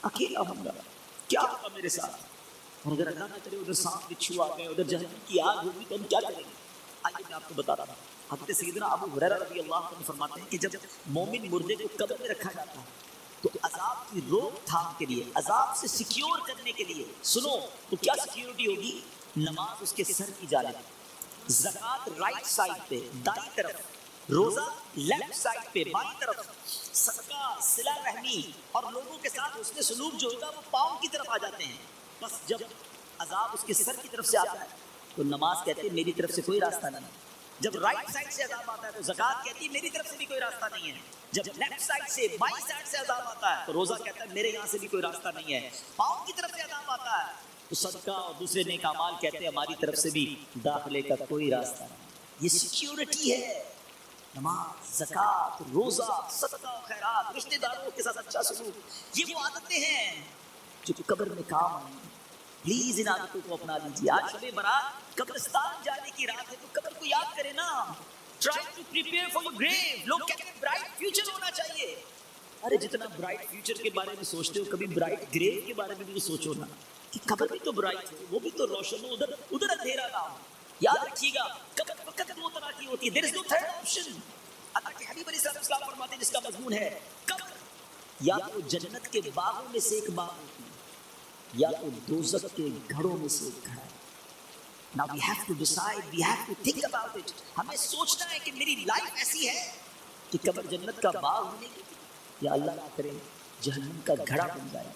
اکیلا ہوں گا، کیا ہوگا میرے ساتھ؟ اور اگر اللہ نہ کرے ادھر سانپ بچھو آ گئے، ادھر جہنم کی آگ ہوگی تو ہم کیا کریں گے؟ آئیے میں آپ کو بتاتا ہوں۔ حضرت سیدنا ابو ہریرہ رضی اللہ عنہ فرماتے ہیں کہ جب مومن مردے کو قبر میں رکھا جاتا ہے تو عذاب کی روک تھام کے لیے، عذاب سے سیکیور کرنے کے لیے، سنو تو کیا سیکیورٹی ہوگی؟ نماز اس کے سر کی جانب، زکوٰۃ رائٹ سائڈ پہ دائیں طرف، روزہ لیفٹ سائڈ پہ بائیں طرف، صدقہ، صلہ رحمی اور لوگوں کے ساتھ حسن سلوک جو ہوگا وہ پاؤں کی طرف آ جاتے ہیں۔ بس جب عذاب اس کے سر کی طرف سے آتا ہے تو نماز کہتی ہے میری طرف سے کوئی راستہ نہیں ہے۔ جب رائٹ سائڈ سے عذاب آتا ہے تو زکوٰۃ کہتی ہے میری طرف سے بھی کوئی راستہ نہیں ہے۔ جب لیفٹ سائڈ سے، بائیں سائڈ سے عذاب آتا ہے تو روزہ کہتا ہے میرے یہاں سے بھی کوئی راستہ نہیں ہے۔ پاؤں کی طرف سے عذاب آتا ہے تو صدقہ اور دوسرے نیک اعمال کہتے ہیں ہماری طرف سے بھی داخلے کا کوئی راستہ نہیں۔ یہ سیکیورٹی ہے۔ نماز، زکوٰۃ، روزہ، صدقہ و خیرات، رشتہ داروں کے ساتھ اچھا سلوک، یہ وہ عادتیں ہیں جو قبر میں کام آئیں گی۔ پلیز ان عادتوں کو اپنا لیجیے۔ آج شب برات قبرستان جانے کی رات ہے تو قبر کو یاد کریں نا۔ Try to prepare for your grave۔ لوگ کہتے ہیں برائٹ فیوچر ہونا چاہیے۔ ارے جتنا برائٹ فیوچر کے بارے میں سوچتے ہو کبھی برائٹ گریو کے بارے میں بھی سوچو نا، کہ قبر بھی تو برائٹ ہو، وہ بھی تو روشن ہو، ادھر اندھیرا نہ ہو۔ یاد رکھیے گا قبر فقط دو طرح کی ہوتی ہے، there is no third option۔ اللہ کے حبیب علیہ السلام فرماتے ہیں جس کا مضمون ہے قبر یا تو جنت کے باغوں میں سے ایک باغ ہوتی ہے یا تو دوزخ کے گھڑوں میں سے ایک گھڑا ہے۔ Now we have to decide, we have to think about it۔ ہمیں سوچنا ہے کہ میری لائف ایسی ہے کہ قبر جنت کا باغ ہونے کی یا اللہ نہ کرے جہنم کا گھڑا بن جائے۔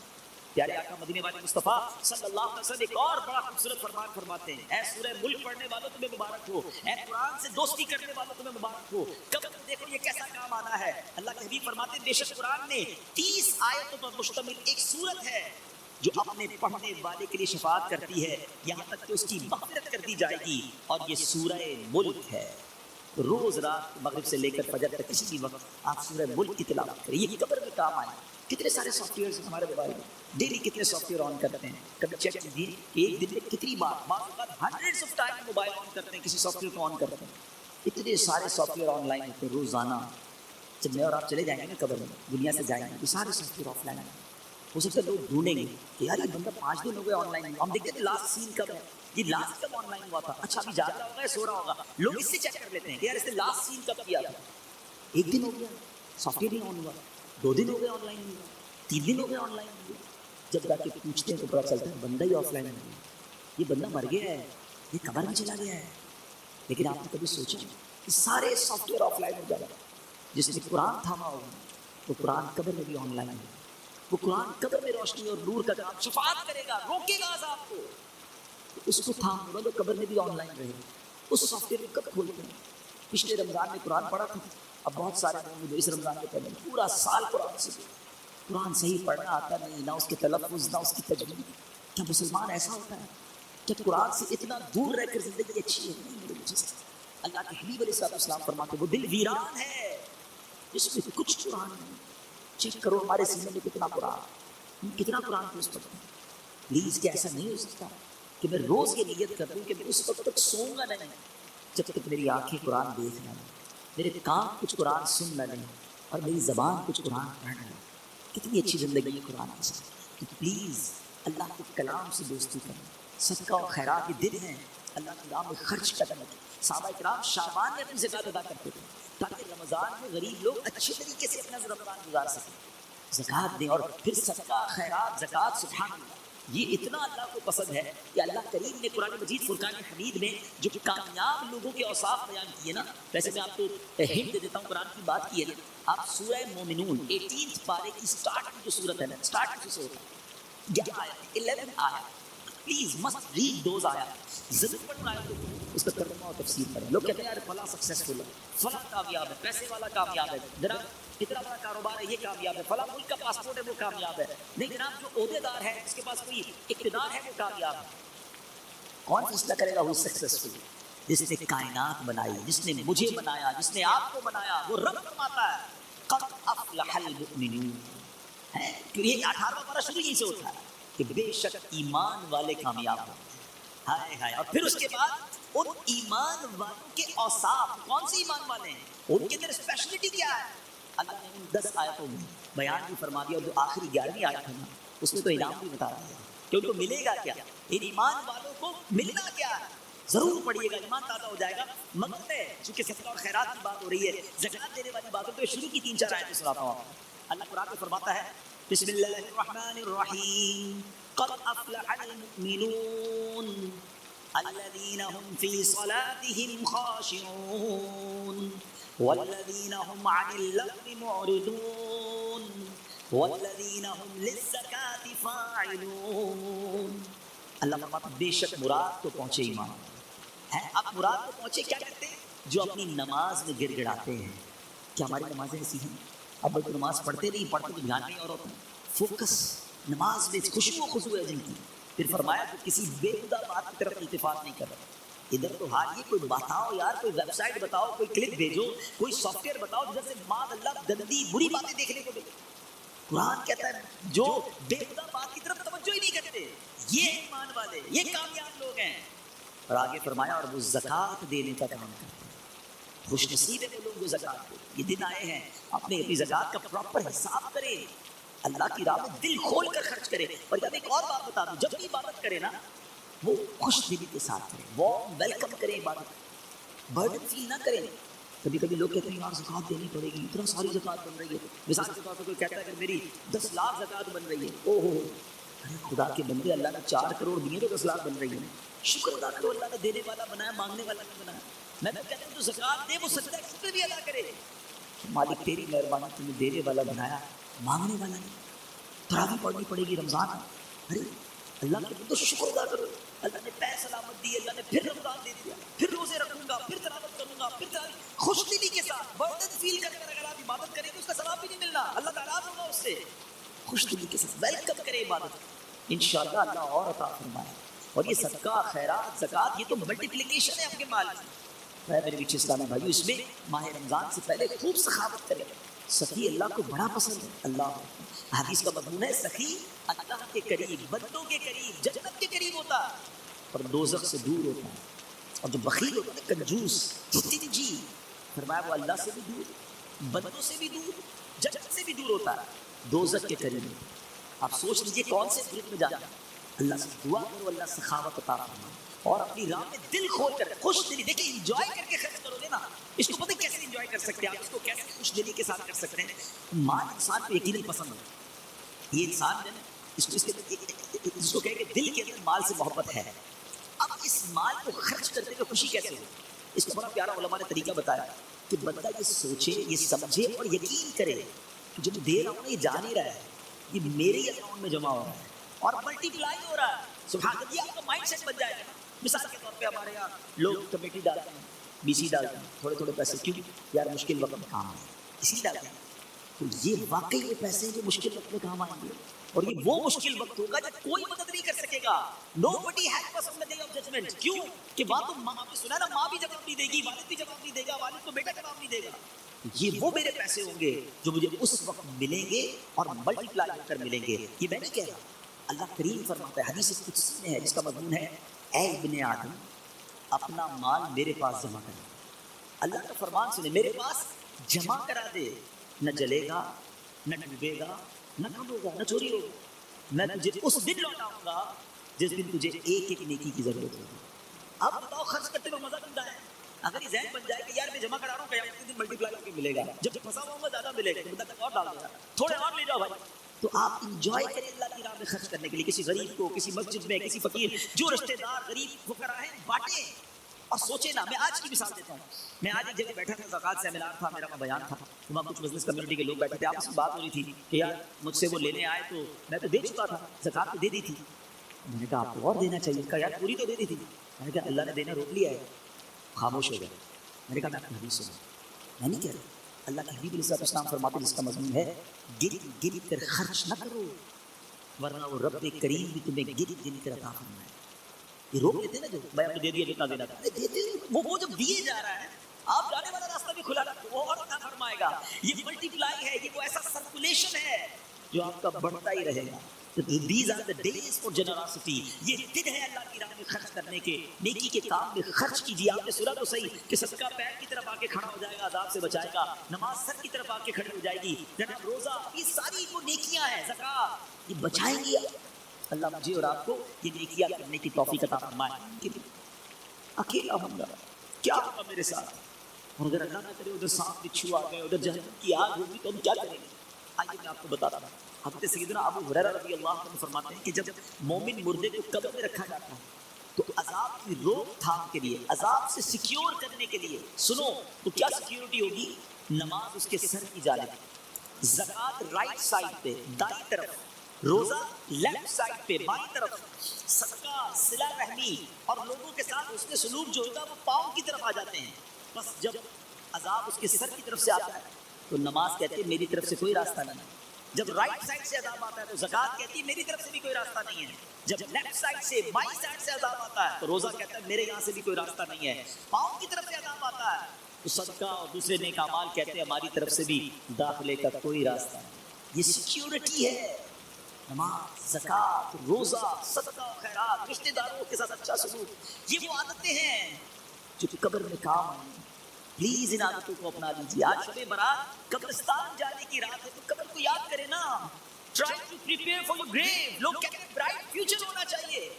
پیارے آقا مدینے والے مصطفیٰ صلی اللہ علیہ وسلم ایک اور بڑا خوبصورت فرمان فرماتے ہیں، اے سورہ ملک پڑھنے والوں تمہیں مبارک ہو، اے قرآن سے دوستی کرنے والوں تمہیں مبارک ہو۔ قبر میں دیکھو یہ کیسا کام آنا ہے۔ اللہ کے حبیب فرماتے ہیں بے شک قرآن میں 30 آیتوں پر مشتمل ایک سورت ہے جو اپنے پڑھنے والے کے لیے شفاعت کرتی ہے یہاں تک کہ اس کی مغفرت کر دی جائے گی، اور یہ سورہ ملک ہے۔ روز رات مغرب سے لے کر فجر تک کسی بھی وقت آپ سورہ ملک کی تلاوت کریں، یہ قبر میں کام آئے۔ کتنے سارے سافٹ ویئرز ہمارے موبائل میں، ڈیلی کتنے سافٹ ویئر آن کرتے ہیں، کبھی چیک کیجیے ایک دن میں کتنی بار، بعض اوقات ہنڈریڈز آف ٹائم موبائل آن کرتے ہیں، کسی سافٹ ویئر کو آن کرتے ہیں۔ اتنے سارے سافٹ ویئر آن لائن ہوتے ہیں روزانہ۔ جب میں اور آپ چلے جائیں گے نا قبر میں، دنیا سے جائیں گے، یہ سارے سافٹ ویئر آف لائن ہیں۔ ہو سکتا ہے لوگ ڈھونڈیں گے کہ یار یہ بندہ 5 دن ہو گئے آن لائن ہوا، ہم دیکھتے ہیں لاسٹ سین کب ہے، یہ لاسٹ کب آن لائن ہوا تھا، اچھا ابھی جاگ رہا ہوگا یا سو رہا ہوگا، لوگ اس سے چیک کر لیتے ہیں کہ یار اس نے لاسٹ سین کب کیا تھا۔ 1 دن ہو گیا سافٹ ویئر نہیں آن ہوا، 2 دن ہو گئے آن لائن نہیں ہوا، 3 دن ہو گئے آن لائن نہیں ہوا۔ جب جا کے پوچھتے ہیں تو پتا چلتا ہے بندہ ہی آف لائن نہیں ہوا، یہ بندہ مر گیا ہے، یہ قبر میں چلا گیا ہے۔ لیکن آپ نے کبھی سوچا کہ سارے سافٹ ویئر آف لائن ہو جائے گا، جس نے قرآن تھاما ہوگا وہ قرآن قبر میں بھی آن لائن ہوگا، وہ قرآن قبر میں روشنی اور نور کا کام شفاعت کرے گا، روکے گا عذاب کو، اس کو تھام ہوگا جو قبر میں بھی آن لائن رہے گا۔ اس سافٹ ویئر کو کب کھولتے ہیں؟ پچھلے رمضان میں قرآن پڑھا تھا، اب بہت سارے لوگ جو اس رمضان میں پڑھیں پورا سال قرآن سے قرآن صحیح پڑھنا آتا نہیں، نہ اس کے تلفظ نہ اس کی تجوید۔ کیا مسلمان ایسا ہوتا ہے؟ کیا قرآن سے اتنا دور رہ کر زندگی اچھی ہے؟ نہیں میرے مجھے سے اللہ کے حبیب علیہ السلام فرماتے وہ دل ویران ہے جس میں کچھ قرآن نہیں۔ چیک کرو ہمارے سینے میں کتنا قرآن، کتنا قرآن کو پڑھتے ہیں۔ پلیز کیا ایسا نہیں ہو سکتا کہ میں روز یہ نیت کر دوں کہ میں اس وقت تک سوؤں گا نہیں جب تک میری آنکھیں قرآن دیکھ نہ لیں، میرے کان کچھ قرآن سن نہ لیں، اور میری زبان کچھ قرآن پڑھ نہ لیں۔ کتنی اچھی زندگی ہے قرآن کے ساتھ۔ تو پلیز اللہ کے کلام سے دوستی کریں، صدقہ و خیرات کے دن ہیں، اللہ کی راہ میں خرچ کرنا۔ صحابہ کرام شعبان میں اپنی زکوٰۃ ادا کرتے تھے تاکہ رمضان میں غریب لوگ اچھے طریقے سے اپنا رمضان گزار سکیں۔ زکوٰۃ دیں، اور پھر صدقہ خیرات زکوٰۃ، سبحان اللہ، یہ اتنا اللہ کو پسند ہے کہ اللہ کریم نے قرآن مجید فرقان حمید میں جو کامیاب لوگوں کے اوصاف بیان کیے نا، ویسے میں آپ کو ہنٹ دے دیتا ہوں، قرآن کی بات کی ہے نا، آپ سورہ مومنون 18 پارے کی سٹارٹ کی جو صورت ہے نا، سٹارٹ سے ہوتا ہے 11 آیات 11 آیات، پلیز مسٹ ریڈ دوز آیات، ضرور پڑھنا آیاتوں کو، اس کا ترجمہ اور تفسیر کریں۔ لوگ کہتے ہیں یار فلاں سکسیسفل ہے، فلاں کامیاب ہے، پیسے والا کامیاب ہے، جناب اتنا بڑا کاروبار ہے یہ کامیاب ہے، فلاں ملک کا پاسپورٹ ہے وہ کامیاب ہے۔ نہیں جناب، جو عہدے دار ہے جس کے پاس کوئی اقتدار ہے وہ کامیاب ہے۔ کون فیصلہ کرے گا وہ سکسیسفل؟ جس نے کائنات بنائی، جس نے مجھے بنایا، جس نے آپ کو بنایا، وہ رب فرماتا ہے قد افلح المؤمنون، یہ 18واں پارہ شروع یہیں سے ہوتا ہے کہ بے شک ایمان والے کامیاب ہوں۔ ہائے ہائے، اور پھر اس کے بعد ان ایمان والوں کے اوصاف، کون سے ایمان والے ہیں، ان کے اندر اسپیشلٹی کیا ہے، اللہ نے ان 10 آیتوں میں بیان بھی فرما دیا، اور جو آخری 11ویں آیت ہے نا اس میں تو انعام بھی بتا رہا ہے کہ ان کو ملے گا کیا، ان ایمان والوں کو ملنا کیا ہے، ضرور پڑھیے گا، ایمان تازہ ہو جائے گا۔ مگر ہے چونکہ صدقہ اور خیرات کی بات ہو رہی ہے، زکات دینے والی باتوں پہ شروع کی 3-4 آیتیں سناتا ہوں آپ کو۔ اللہ قرآن میں فرماتا ہے بسم اللہ الرحمن الرحیم قد افلح المؤمنون الذین هم فی صلاتهم خاشعون والذین هم عن اللغو معرضون والذین هم للزکاة فاعلون۔ اللہ فرماتا بے شک مراد تو پہنچے ایمان ہے، اب مراد کو پہنچے کیا کرتے ہیں؟ جو اپنی نماز میں گر گڑاتے ہیں۔ کیا ہماری نمازیں ایسی ہیں؟ اب تو نماز پڑھتے نہیں، پڑھتے تو دھیان نہیں اور ہوتا ہے، فوکس نماز میں خوشو و خضوع ہے جن کی۔ پھر فرمایا کہ کسی بےہودہ بات کی طرف التفات نہیں کر رہا، ادھر تو حال یہ کوئی بتاؤ یار، کوئی ویب سائٹ بتاؤ، کوئی کلپ بھیجو، کوئی سافٹ ویئر بتاؤ جدھر سے معاذ اللہ گندی بری باتیں دیکھنے کو ملے۔ قرآن کہتا ہے جو بےہودہ بات کی طرف توجہ ہی نہیں کرتے یہ ایمان والے، یہ کامیاب لوگ ہیں۔ اور آگے فرمایا اور وہ زکوٰۃ دینے کا کام کرتے ہیں۔ خوش نصیب ہے وہ لوگ جو زکوٰۃ دے۔ یہ دن آئے ہیں اپنی زکوٰۃ کا پراپر حساب کرے، اللہ کی راہ میں دل کھول کر خرچ کرے۔ اور جب ایک اور بات بتا دوں، جب بھی عبادت کرے نا وہ خوش دلی کے ساتھ کرے، وارم ویلکم کرے، عبادت برڈن فیل نہ کرے۔ کبھی کبھی لوگ کہتے ہیں یار زکوٰۃ دینی پڑے گی، اتنا ساری زکوٰۃ بن رہی ہے، مثال کے طور پر کوئی کہتا ہے کہ میری 10 لاکھ زکوٰۃ بن رہی ہے، او ہو ارے خدا کے بندے، اللہ نے 4 کروڑ دیے تو 10 لاکھ بن رہی ہے، شکر ادا کرو، اللہ نے دینے والا بنایا، مانگنے والا نہیں بنایا۔ میں تو کہتا ہوں جو زکوٰۃ دے وہ سجدہ شکر بھی ادا کرے، مالک تیری مہربانی، تم نے دینے والا بنایا، مانگنے والا نہیں۔ تراویح پڑھنی پڑے گی رمضان میں، ارے اللہ کے بندو شکر ادا کرو، اللہ نے پیر سلامت دی، اللہ نے پھر رمضان دے دیا، پھر روزے رکھوں گا، پھر تلاوت کروں گا، پھر تراویح، خوش دلی کے ساتھ برڈن فیل کر کر اگر آپ عبادت کریں تو اس کا ثواب بھی نہیں ملنا، اللہ ناراض ہوگا اس سے۔ خوش دلی کے ساتھ ویلکم کرے عبادت، انشاءاللہ اللہ اور عطا فرمائے۔ اور یہ صدقہ خیرات زکوٰۃ یہ تو ملٹیپلیکیشن ہے آپ کے مال کی۔ میرے پیچھے اسلامی بھائیو، اس میں ماہ رمضان سے پہلے خوب سخاوت کریں، سخی اللہ کو بڑا پسند ہے۔ اللہ حدیث کا مضمون ہے سخی اللہ کے قریب، بندوں کے قریب، جنت کے قریب ہوتا ہے اور دوزخ سے دور ہوتا ہے۔ اور جو بخیل ہوتا ہے کنجوس سtingy، فرمایا وہ اللہ سے بھی دور، بندوں سے بھی دور، جنت سے بھی دور ہوتا ہے، دوزخ کے قریب ہوتا ہے۔ آپ سوچ لیجئے کون سے گروپ میں جانا۔ اللہ سے دعا کرو اللہ سخاوت عطا فرمائے اور اپنی راہ میں دل کھول کر خوش دلی، دیکھیں انجوائے کر کے خرچ کرو گے نا، اس کو پتہ کیسے انجوائے کر سکتے ہیں آپ، اس کو کیسے خوش دلی کے ساتھ کر سکتے ہیں۔ مال انسان کو یقیناً پسند ہے، یہ انسان جو ہے نا اس کو کہے کہ دل کے اندر مال سے محبت ہے۔ اب اس مال کو خرچ کرتے ہوئے خوشی کیسے ہو، اس کو بڑا پیارا علماء نے طریقہ بتایا کہ بندہ یہ سوچے، یہ سمجھے اور یقین کرے کہ جو دے رہا ہوں یہ جا نہیں رہا ہے، یہ میرے ہی اکاؤنٹ میں جمع ہو رہا ہے اور ملٹی پلائی ہو رہا ہے۔ سبحان اللہ، یہ آپ کا مائنڈ سیٹ بن جائے گا۔ مثال کے طور پہ ہمارے یہاں لوگ کمیٹی ڈالتے ہیں، بی سی ڈالتے ہیں، تھوڑے تھوڑے پیسے، کیوں یار مشکل وقت میں کام ہے اسی لیے ڈالتے ہیں۔ تو یہ واقعی یہ پیسے جو مشکل وقت میں کام آئیں گے، اور یہ وہ مشکل وقت ہوگا جب کوئی مدد نہیں کر سکے گا۔ Nobody has person the day of judgment، کیوں کہ بات تو ماں نے سنا نا، ماں بھی جواب نہیں دے گی، والد بھی جواب نہیں دے گا، والد کو بیٹا جواب نہیں دے گا۔ یہ وہ میرے پیسے ہوں گے جو مجھے اس وقت ملیں گے اور ملٹی پلائی ہو کر ملیں گے۔ یہ میں نہیں کہہ رہا، اللہ کریم فرماتا ہے، حدیث قدسی میں ہے جس کا مضمون ہے اے ابن آدم اپنا مال میرے پاس جمع کر۔ اللہ کا فرمان سنے، میرے پاس جمع کرا دے، نہ جلے گا، نہ ڈوبے گا، نہ کم ہوگا، نہ چوری ہوگا۔ میں تجھے اس دن لوٹاؤں گا جس دن تجھے ایک ایک نیکی کی ضرورت ہوگی۔ اب بتاؤ خرچ کرتے ہوئے مزہ کیوں ہے؟ اگر یہ ذہن بن جائے کہ یار میں جمع کرا رہا ہوں قیامت کے دن ملٹی پلائی ہو کے ملے گا، جب پھنسا ہوا ہوں زیادہ ملے گا، بندہ تک اور ڈال دے گا، تھوڑے اور لے جاؤ بھائی۔ تو آپ انجوائے کریں اللہ کی راہ میں خرچ کرنے کے لیے، کسی غریب کو، کسی مسجد میں، کسی فقیر، جو رشتہ دار غریب فقراء ہیں بانٹیں اور سوچیں نا۔ میں آج کی مثال دیتا ہوں، میں آج ایک جگہ بیٹھا تھا، زکوٰۃ سیمینار تھا، میرا بیان تھا، وہاں کچھ بزنس کمیونٹی کے لوگ بیٹھے تھے، آپس میں بات ہو رہی تھی کہ یار مجھ سے وہ لینے آئے تو میں تو دے چکا تھا، زکوٰۃ تو دے دی تھی۔ میں نے کہا آپ کو اور دینا چاہیے، کہا یار پوری تو دے دی تھی۔ میں نے کہا اللہ نے دینا روک لیا ہے، خاموش ہو گئے۔ میں نے کہا میں آپ کی حدیث سنوں، میں نہیں کہہ رہا، اللہ کے حبیب علیہ السلام فرماتے ہیں جس کا مضمون ہے گر گر کر خرچ نہ کرو ورنہ وہ رب کریم بھی تمہیں گر گر کر عطا فرمائے۔ یہ روک لیتے نا جو میں آپ نے دے دیا جتنا دینا تھا، وہ جب دیے جا رہا ہے آپ جانے والا راستہ بھی کھلا رہا ہے، وہ اور عطا فرمائے گا۔ یہ ملٹی پلائی ہے، یہ وہ ایسا سرکولیشن ہے جو آپ کا بڑھتا ہی رہے گا۔ These are the days for generosity. یہ دن ہے اللہ کی راہ میں خرچ کرنے کے، نیکی کے کام میں خرچ کیجیے. آپ نے سنا تو صحیح کہ صدقہ پیر کی طرف آ کے کھڑا ہو جائے گا، عذاب سے بچائے گا. نماز سر کی طرف آ کے کھڑی ہو جائے گی. جناب روزہ، یہ ساری وہ نیکیاں ہیں. زکوٰۃ، یہ بچائیں گی. اللہ مجھے اور آپ کو یہ نیکیاں کرنے کی توفیق عطا فرمائے. اکیلا ہوں گا، کیا ہوگا میرے ساتھ؟ اور اگر اللہ نہ کرے ادھر سانپ بچھو آ گئے، ادھر جہنم کی آگ ہوگی تو ہم کیا کریں گے؟ آئیے میں آپ کو بتاتا ہوں. حضرت سیدنا ابو ہریرہ رضی اللہ عنہ فرماتے ہیں کہ جب مومن مردے کو قبر میں رکھا جاتا ہے تو عذاب کی روک تھام کے لیے، عذاب سے سیکیور کرنے کے لیے، سنو تو کیا سیکیورٹی ہوگی؟ نماز اس کے سر کی جانب، زکوٰۃ رائٹ سائڈ پہ دائیں طرف، روزہ لیفٹ سائڈ پہ بائیں طرف، صدقہ، صلہ رحمی اور لوگوں کے ساتھ اس نے سلوک جو ہوگا وہ پاؤں کی طرف آ جاتے ہیں. بس جب عذاب اس کے سر کی طرف سے آتا ہے تو نماز کہتی ہے میری طرف سے کوئی راستہ نہیں. جب رائٹ سائڈ سے عذاب آتا ہے تو زکوٰۃ کہتی ہے میری طرف سے بھی کوئی راستہ نہیں ہے. جب لیفٹ سائڈ سے، بائیں سائڈ سے عذاب آتا ہے تو روزہ کہتا ہے میرے یہاں سے بھی کوئی راستہ نہیں ہے. پاؤں کی طرف سے عذاب آتا ہے تو صدقہ اور دوسرے نیک اعمال کہتے ہیں ہماری طرف سے بھی داخلے کا کوئی راستہ نہیں. یہ سیکیورٹی ہے. نماز، زکوٰۃ، روزہ، صدقہ، خیرات، رشتہ داروں کے ساتھ اچھا سلوک، یہ وہ عادتیں ہیں جو قبر میں کام آئیں. پلیز ان عادتوں کو اپنا لیجیے. آج شب برات قبرستان جانے کی رات ہے تو قبر کو یاد کریں نا. Try to prepare for your grave. لوگ کہتے ہیں برائٹ فیوچر ہونا چاہیے.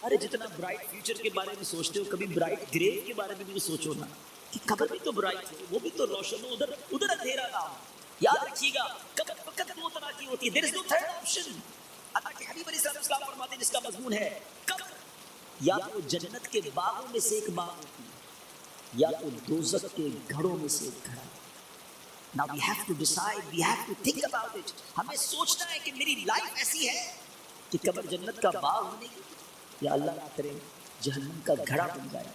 ارے جتنا برائٹ فیوچر کے بارے میں سوچتے ہو کبھی برائٹ گریو کے بارے میں بھی سوچو نا کہ قبر بھی تو برائٹ ہے، وہ بھی تو روشن ہو، ادھر اندھیرا نہ ہو. یاد رکھیے گا قبر فقط دو طرح کی ہوتی ہے. There is no third option. اللہ کے حبیب علیہ السلام فرماتے ہیں جس کا مضمون ہے قبر یا تو جنت کے باغوں میں سے ایک باغ ہوتی ہے یا تو دوزخ کے گھڑوں میں سے ایک گھڑا. Now we have to decide, we have to think about it. ہمیں سوچنا ہے کہ میری لائف ایسی ہے کہ قبر جنت کا باغ ہونے کی یا اللہ نہ کرے جہنم کا گھڑا بن جائے.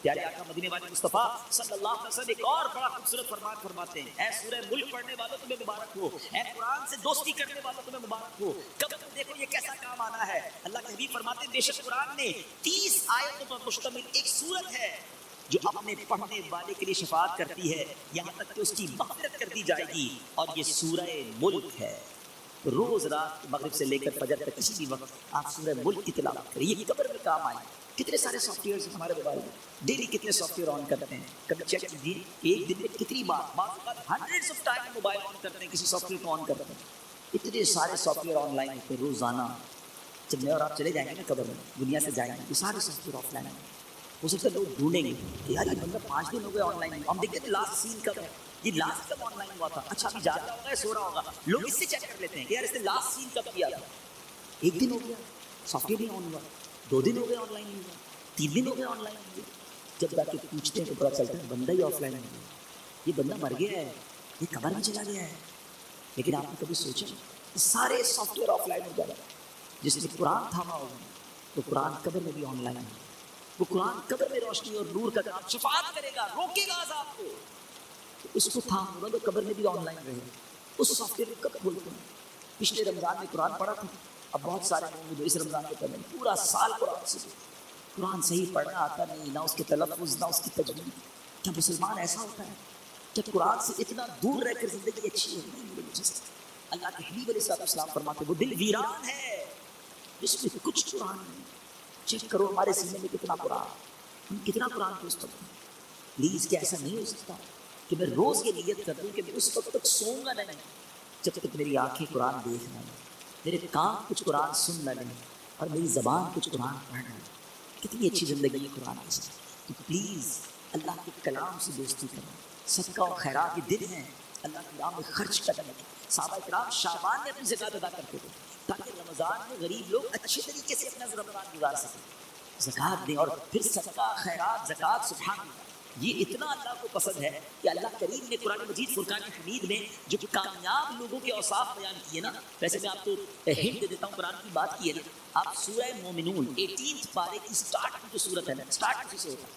پیارے آقا مدینے والے مصطفیٰ صلی اللہ علیہ وسلم ایک اور بڑا خوبصورت فرمان فرماتے ہیں، اے سورہ ملک پڑھنے والوں تمہیں مبارک ہو، اے قرآن سے دوستی کرنے والوں تمہیں مبارک ہو. قبر میں دیکھو یہ کیسا کام آنا ہے. اللہ کے حبیب فرماتے ہیں بے شک قرآن میں 30 آیتوں پر مشتمل ایک سورت ہے جو اپنے پڑھنے والے کے لیے شفاعت کرتی ہے یہاں تک کہ اس کی مغفرت کر دی جائے گی، اور یہ سورہ ملک ہے. روز رات مغرب سے لے کر فجر تک کسی بھی وقت آپ سورہ ملک کی تلاوت کریں. یہ قبر میں کام آئے. کتنے سارے سافٹ ویئر ہمارے موبائل میں، ڈیلی کتنے سافٹ ویئر آن کرتے ہیں، کبھی چیک کیجیے ایک دن میں کتنی بار، بعض اوقات ہنڈریڈز آف ٹائم موبائل آن کرتے ہیں، کسی سافٹ ویئر کو آن کرتے ہیں. اتنے سارے سافٹ ویئر آن لائن ہوتے ہیں روزانہ. جب میں اور آپ چلے جائیں گے نا قبر میں، دنیا سے جائیں گے، یہ سارے سافٹ ویئر آف لائن ہیں. ہو سکتا ہے لوگ ڈھونڈیں گے کہ یار یہ بندہ 5 دن ہو گئے آن لائن. ہم دیکھتے ہیں لاسٹ سین کب ہے، یہ لاسٹ کب آن لائن ہوا تھا، اچھا ابھی جا رہا ہوگا یا سو رہا ہوگا. لوگ اس سے چیک کر لیتے ہیں کہ یار اس نے لاسٹ سین کب کیا تھا. 1 دن ہو گیا سافٹ ویئر نہیں آن ہوا، 2 دن ہو گئے آن لائن نہیں ہوا، 3 دن ہو گئے آن لائن نہیں ہوا. جب جا کے پوچھتے ہیں تو پتا چلتا ہے بندہ ہی آف لائن نہیں ہوا. یہ بندہ مر گیا ہے، یہ قبر میں چلا گیا ہے. لیکن آپ نے کبھی سوچا سارے سافٹ ویئر آف لائن ہو جائے گا. جس نے قرآن تھاما ہوگا تو قرآن قبر میں بھی آن لائن ہے. وہ قرآن قبر میں روشنی اور نور کا کام شفاعت کرے گا، روکے گا عذاب کو. تو اس کو تھام ہوگا تو قبر میں بھی آن لائن رہے گا. اس سافٹ ویئر کو کب کھولتے ہیں؟ پچھلے رمضان میں قرآن پڑھا تھا. اب بہت سارے لوگ جو اس رمضان کے پڑھنے پورا سال قرآن سے قرآن صحیح پڑھنا آتا نہیں، نہ اس کے تلفظ نہ اس کی تجوید. کیا مسلمان ایسا ہوتا ہے کہ قرآن سے اتنا دور رہ کر زندگی اچھی ہے؟ نہیں. اللہ کے حبیب علیہ السلام فرماتے وہ دل ویران ہے جس میں کچھ قرآن نہیں. چیک کرو ہمارے سینے میں کتنا قرآن، ہم کتنا قرآن کو استعمال. پلیز کیا ایسا نہیں ہو سکتا کہ میں روز یہ نیت کر دوں کہ میں اس وقت تک سوؤں گا نہیں جب تک میری آنکھیں قرآن دیکھنا نہیں، میرے کان کچھ قرآن سننا نہیں، اور میری زبان کچھ قرآن پڑھنا نہیں. کتنی اچھی زندگی ہے قرآن کے ساتھ. تو پلیز اللہ کے کلام سے دوستی کریں. صدقہ و خیرات یہ دن ہیں اللہ کی راہ میں خرچ کرنے کے. صحابہ کرام شعبان میں اپنی زکوٰۃ ادا کرتے تھے تاکہ رمضان میں غریب لوگ اچھے طریقے سے اپنا رمضان گزار سکیں. زکوٰۃ دیں اور پھر صدقہ خیرات زکوٰۃ سبحان اللہ. یہ اتنا اللہ کو پسند ہے کہ اللہ کریم نے قرآن مجید فرقان حمید میں جو کامیاب لوگوں کے اوصاف بیان کیے نا، ویسے میں آپ کو ہنٹ دے دیتا ہوں. قرآن کی بات کی ہے نا، آپ سورہ مومنون 18 پارے کی سٹارٹ کی جو سورت ہے نا، سٹارٹ کسی سے ہوتا ہے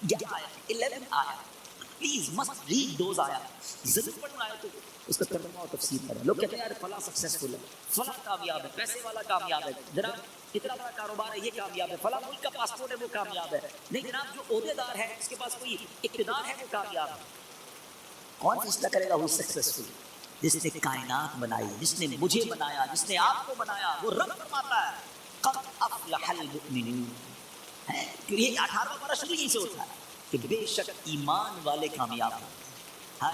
11 آیت 11 آیت. پلیز مسٹ ریڈ دوز آیات. ضرور پڑھنا آیت تو اس کا ترجمہ اور تفسیر کریں. لوگ کہتے ہیں یار فلاں سکسیسفل ہے، فلاں کامیاب ہے، پیسے والا کامیاب ہے، جناب اتنا بڑا کاروبار ہے یہ کامیاب ہے، فلاں ملک کا پاسپورٹ ہے وہ کامیاب ہے. نہیں جناب، جو عہدے دار ہے اس کے پاس کوئی اقتدار ہے وہ کامیاب ہے. کون فیصلہ کرے گا وہ سکسیسفل؟ جس نے کائنات بنائی، جس نے مجھے بنایا، جس نے آپ کو بنایا، وہ رب فرماتا ہے قد افلح المؤمنون. یہ 18واں پارہ شروع یہیں سے ہوتا ہے کہ بے شک ایمان والے کامیاب ہوتے ہیں.